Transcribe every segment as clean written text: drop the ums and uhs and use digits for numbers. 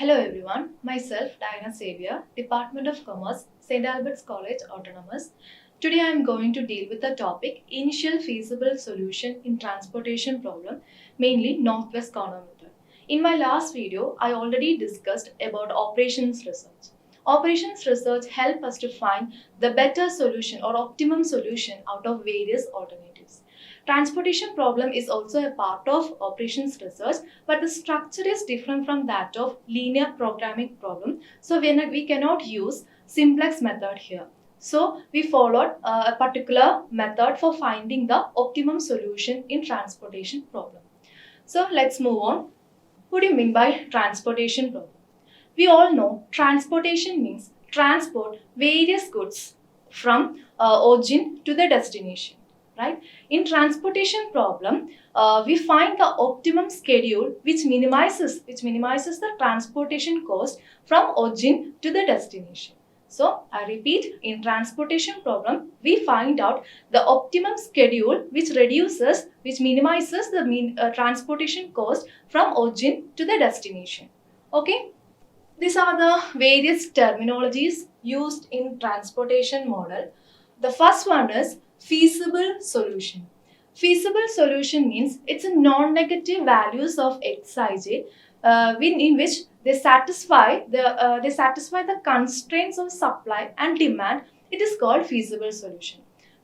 Hello everyone, myself Dayana Xavier, Department of Commerce, St. Albert's College, Autonomous. Today I am going to deal with the topic Initial Feasible Solution in Transportation Problem, mainly Northwest Corner Method. In my last video, I already discussed about operations research. Operations research help us to find the better solution or optimum solution out of various alternatives. Transportation problem is also a part of operations research, but the structure is different from that of linear programming problem. So we cannot use simplex method here. So we followed a particular method for finding the optimum solution in transportation problem. So let's move on. What do you mean by transportation problem? We all know transportation means transport various goods from origin to the destination. Right? In transportation problem, we find the optimum schedule which minimizes the transportation cost from origin to the destination. So I repeat, in transportation problem, we find out the optimum schedule which minimizes the transportation cost from origin to the destination. Okay, these are the various terminologies used in transportation model. The first one is feasible solution. Feasible solution means it's a non-negative values of xij in which they satisfy the constraints of supply and demand. It is called feasible solution.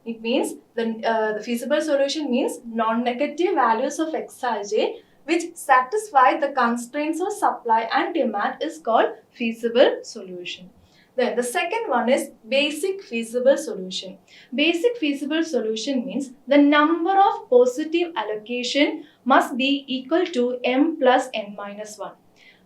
It means the feasible solution means non-negative values of xij which satisfy the constraints of supply and demand is called feasible solution. Then the second one is basic feasible solution. Basic feasible solution means the number of positive allocation must be equal to m plus n minus 1.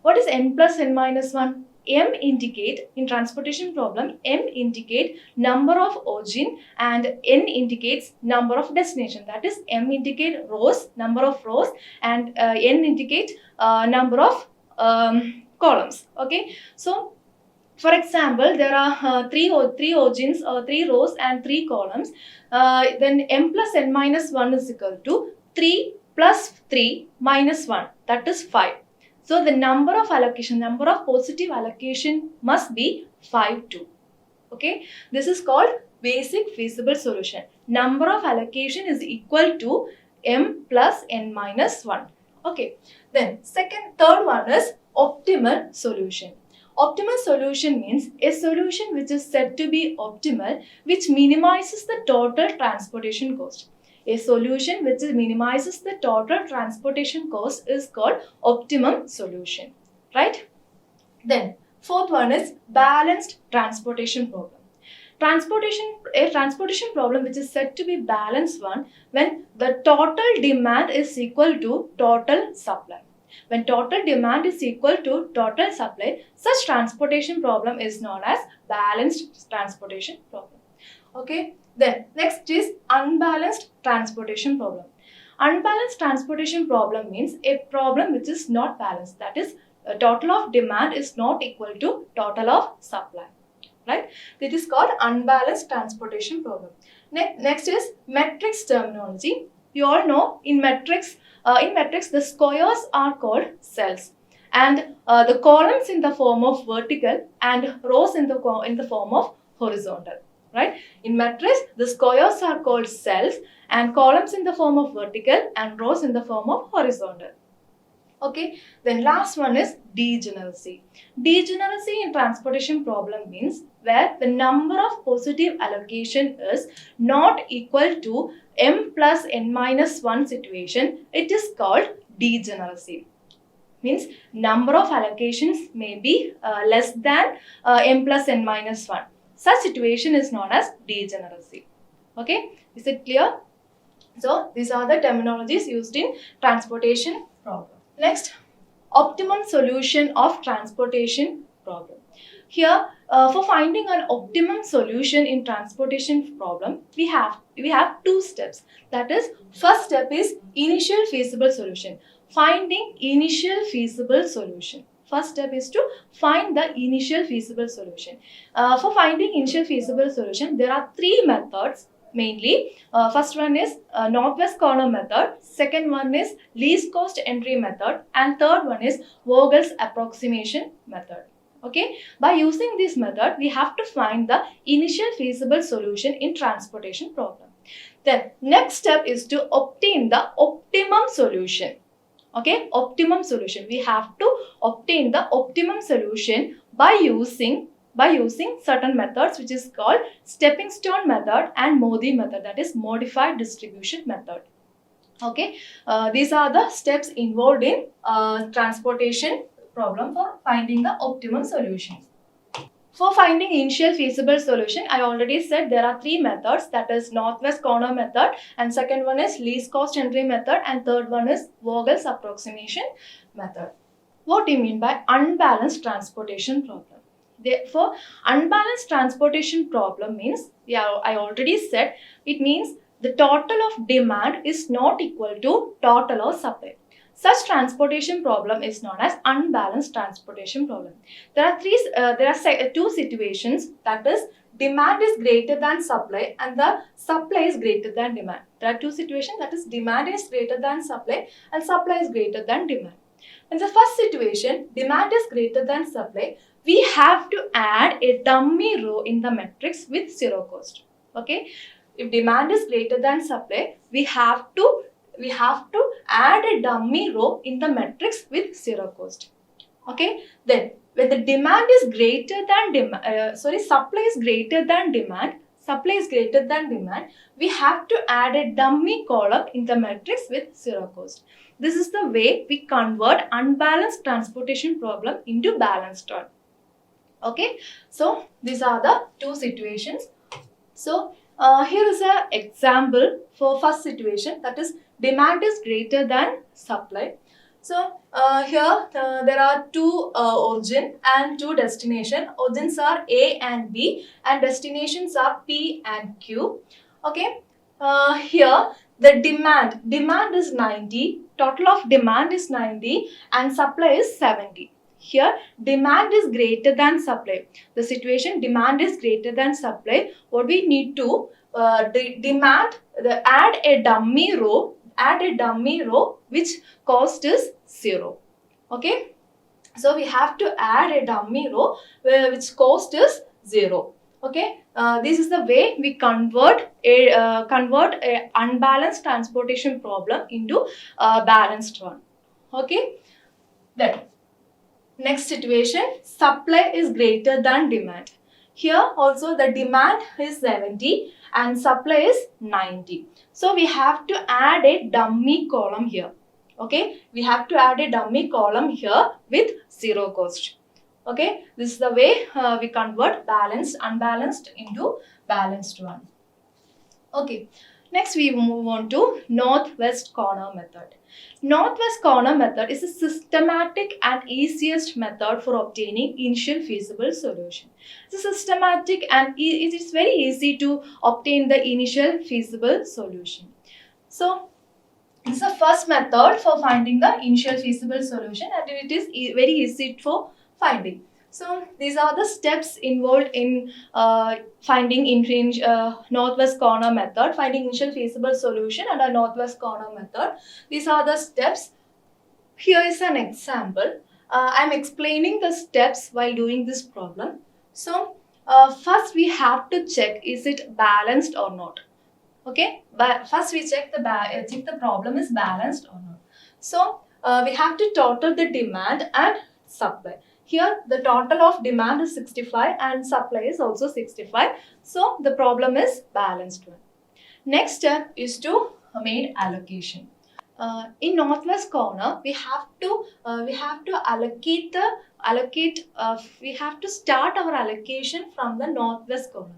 What is n plus n minus 1? M indicate, in transportation problem, M indicate number of origin and N indicates number of destination. That is, M indicate rows, number of rows, and N indicate number of columns. Okay, so for example, there are three origins, 3 rows and 3 columns. Then m plus n minus 1 is equal to 3 plus 3 minus 1. That is 5. So the number of positive allocation must be 5 2. Okay, this is called basic feasible solution. Number of allocation is equal to m plus n minus 1. Okay, then third one is optimal solution. Optimal solution means a solution which is said to be optimal, which minimizes the total transportation cost. A solution which minimizes the total transportation cost is called optimum solution. Right? Then, fourth one is balanced transportation problem. A transportation problem which is said to be balanced one when the total demand is equal to total supply. When total demand is equal to total supply, such transportation problem is known as balanced transportation problem. Okay, then next is unbalanced transportation problem. Unbalanced transportation problem means a problem which is not balanced. That is, a total of demand is not equal to total of supply. Right? It is called unbalanced transportation problem. Next is metrics terminology. You all know in metrics the squares are called cells and the columns in the form of vertical and rows in the form of horizontal. Right? In matrix, the squares are called cells and columns in the form of vertical and rows in the form of horizontal. Okay, then last one is degeneracy. Degeneracy in transportation problem means where the number of positive allocation is not equal to m plus n minus 1 situation. It is called degeneracy. Means number of allocations may be less than m plus n minus 1. Such situation is known as degeneracy. Okay, is it clear? So these are the terminologies used in transportation problem. Next, optimum solution of transportation problem. Here, for finding an optimum solution in transportation problem, we have 2 steps. That is, first step is initial feasible solution. Finding initial feasible solution. First step is to find the initial feasible solution. For finding initial feasible solution, there are 3 methods mainly. First one is northwest corner method, second one is least cost entry method, and third one is Vogel's approximation method. Okay, by using this method, we have to find the initial feasible solution in transportation problem. Then next step is to obtain the optimum solution. Okay, optimum solution. We have to obtain the optimum solution by using certain methods, which is called stepping stone method and Modi method, that is modified distribution method. Okay, these are the steps involved in transportation problem for finding the optimum solution. For finding initial feasible solution, I already said there are three methods, that is northwest corner method, and second one is least cost entry method, and third one is Vogel's approximation method. What do you mean by unbalanced transportation problem? Therefore, unbalanced transportation problem means, I already said, it means the total of demand is not equal to total of supply. Such transportation problem is known as unbalanced transportation problem. There are two situations, that is demand is greater than supply and the supply is greater than demand. There are two situations, that is demand is greater than supply and supply is greater than demand. In the first situation, demand is greater than supply, we have to add a dummy row in the matrix with zero cost. Okay, if demand is greater than supply, we have to add a dummy row in the matrix with zero cost. Okay, then when the demand is greater than supply is greater than demand, we have to add a dummy column in the matrix with zero cost. This is the way we convert unbalanced transportation problem into balanced one. Okay, so these are the two situations. So here is an example for first situation, that is demand is greater than supply. So here there are two origin and two destination. Origins are A and B and destinations are P and Q. Okay, here the demand is 90, total of demand is 90 and supply is 70. Here demand is greater than supply. The situation demand is greater than supply. What we need to add a dummy row which cost is 0. Okay, so we have to add a dummy row which cost is 0. Okay, this is the way we convert a unbalanced transportation problem into a balanced one. Okay, then next situation, supply is greater than demand. Here also the demand is 70 and supply is 90. So we have to add a dummy column here. Okay, we have to add a dummy column here with zero cost. Okay, this is the way we convert unbalanced into balanced one. Okay, next we move on to northwest corner method. Northwest corner method is a systematic and easiest method for obtaining initial feasible solution. It's systematic and it is very easy to obtain the initial feasible solution. So this is the first method for finding the initial feasible solution and it is very easy for finding. So these are the steps involved in finding northwest corner method, finding initial feasible solution under northwest corner method. These are the steps. Here is an example. I am explaining the steps while doing this problem. So first we have to check, is it balanced or not? Okay, but first we check the problem is balanced or not. So we have to total the demand and supply. Here the total of demand is 65 and supply is also 65. So the problem is balanced one. Next step is to make allocation. In northwest corner, we have to start our allocation from the northwest corner.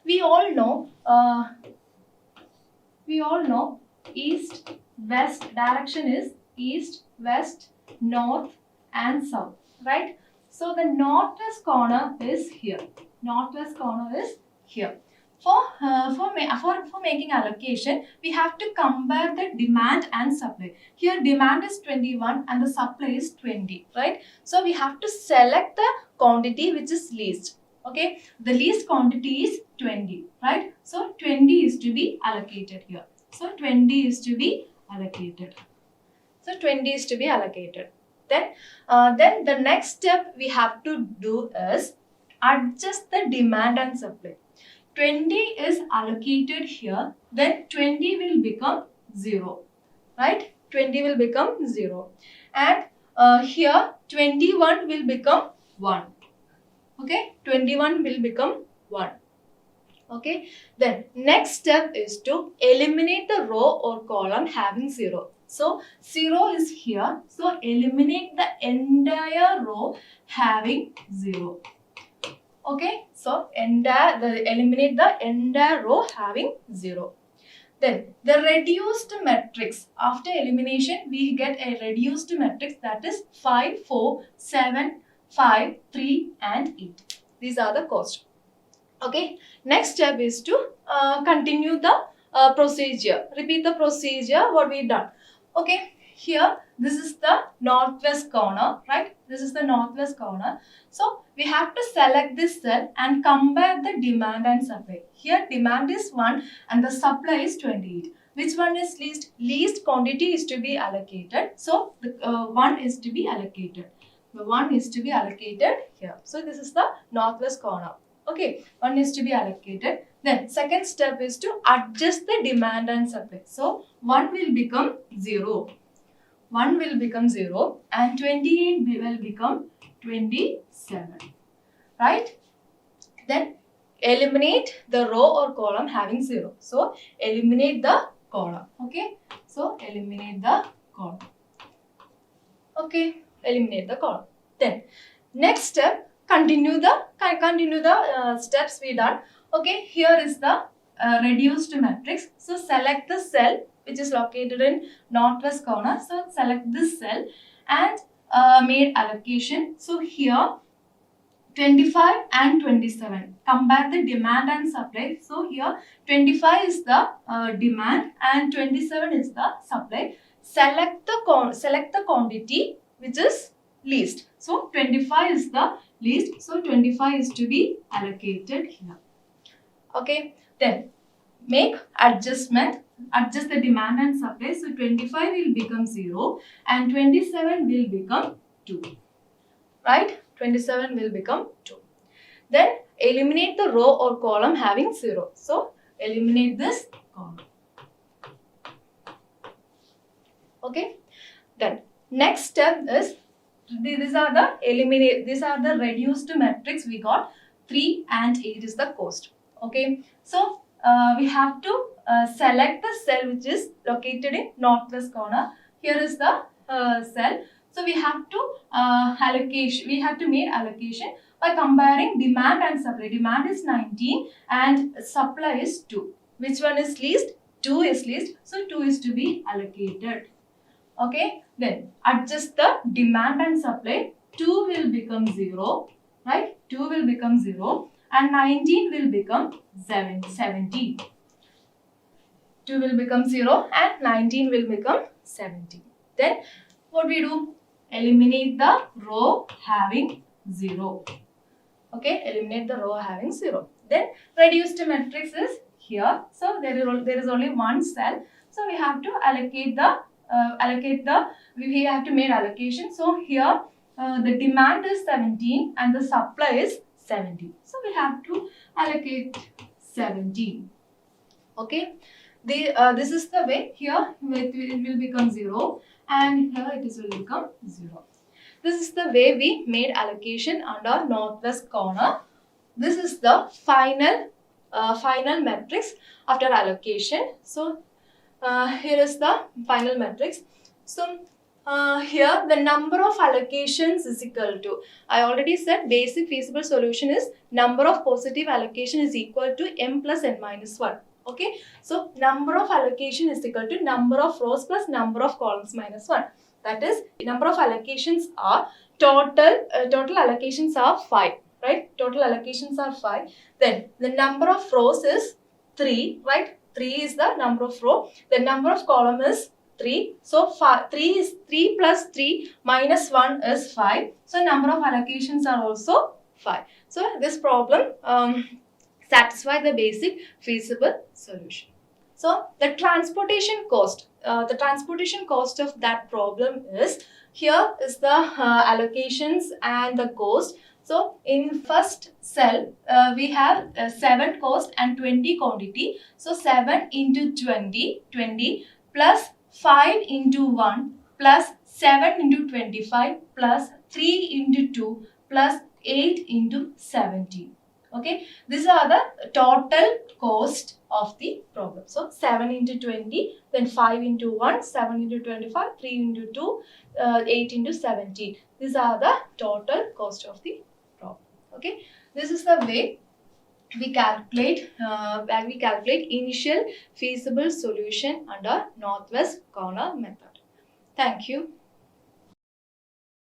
We all know east, west, direction is east, west, north and south, right? So the northwest corner is here. Northwest corner is here. For making allocation, we have to compare the demand and supply. Here demand is 21 and the supply is 20, right? So we have to select the quantity which is least. Okay, the least quantity is 20, right? So 20 is to be allocated here. So 20 is to be allocated. So 20 is to be allocated. Then the next step we have to do is adjust the demand and supply. 20 is allocated here, then 20 will become 0, right? 20 will become 0. And here 21 will become 1. Okay, 21 will become 1. Okay, then next step is to eliminate the row or column having 0. So 0 is here, so eliminate the entire row having 0. Okay, so eliminate the entire row having 0. Then the reduced matrix. After elimination, we get a reduced matrix, that is 5, 4, 7, 5, 3 and 8. These are the costs. Okay, next step is to continue the procedure. Repeat the procedure what we done. Okay, here this is the northwest corner, right? This is the northwest corner. So we have to select this cell and compare the demand and supply. Here demand is 1 and the supply is 28. Which one is least? Least quantity is to be allocated. So the 1 is to be allocated. The 1 is to be allocated here. So this is the northwest corner. Okay, 1 is to be allocated. Then second step is to adjust the demand and supply. So 1 will become 0. 1 will become 0 and 28 will become 27. Right? Then eliminate the row or column having 0. So eliminate the column. Okay. So eliminate the column. Okay. Eliminate the column. Then next step, continue the steps we done. Okay. Here is the reduced matrix. So select the cell which is located in northwest corner. So select this cell and made allocation. So here 25 and 27. Compare the demand and supply. So here 25 is the demand and 27 is the supply. Select the quantity which is least. So 25 is the least. So 25 is to be allocated here. Okay. Then make adjustment. Adjust the demand and supply. So 25 will become 0 and 27 will become 2. Right? 27 will become 2. Then eliminate the row or column having 0. So eliminate this column. Okay. Then next step is these are the reduced matrix we got. 3 and 8 is the cost. Okay. So we have to select the cell which is located in northwest corner. Here is the cell. So we have to allocation. We have to make allocation by comparing demand and supply. Demand is 19 and supply is 2. Which one is least? 2 is least. So 2 is to be allocated. Okay. Then adjust the demand and supply. 2 will become 0. Right? 2 will become 0 and 19 will become 17. 2 will become 0 and 19 will become 17. Then what we do? Eliminate the row having 0. Okay, eliminate the row having 0. Then reduced matrix is here. So there is only one cell. So we have to we have to make allocation. So here the demand is 17 and the supply is 17. So we have to allocate 17. Okay. This is the way. Here it will become 0 and here it will become 0. This is the way we made allocation under northwest corner. This is the final matrix after allocation. So here is the final matrix. So here the number of allocations is equal to, I already said basic feasible solution is number of positive allocation is equal to m plus n minus 1. Okay, so number of allocation is equal to number of rows plus number of columns minus 1. That is, number of allocations are total allocations are 5, right? Total allocations are 5. Then the number of rows is 3, right? 3 is the number of row. The number of column is 3. So 3 plus 3 minus 1 is 5. So number of allocations are also 5. So this problem satisfy the basic feasible solution. So the transportation cost of that problem is, here is the allocations and the cost. So in first cell, we have 7 cost and 20 quantity. So 7 into 20, 20 plus 5 into 1 plus 7 into 25 plus 3 into 2 plus 8 into 17. Okay, these are the total cost of the problem. So 7 into 20, then 5 into 1, 7 into 25, 3 into 2, 8 into 17. These are the total cost of the problem. Okay, this is the way we calculate initial feasible solution under Northwest Corner method. Thank you.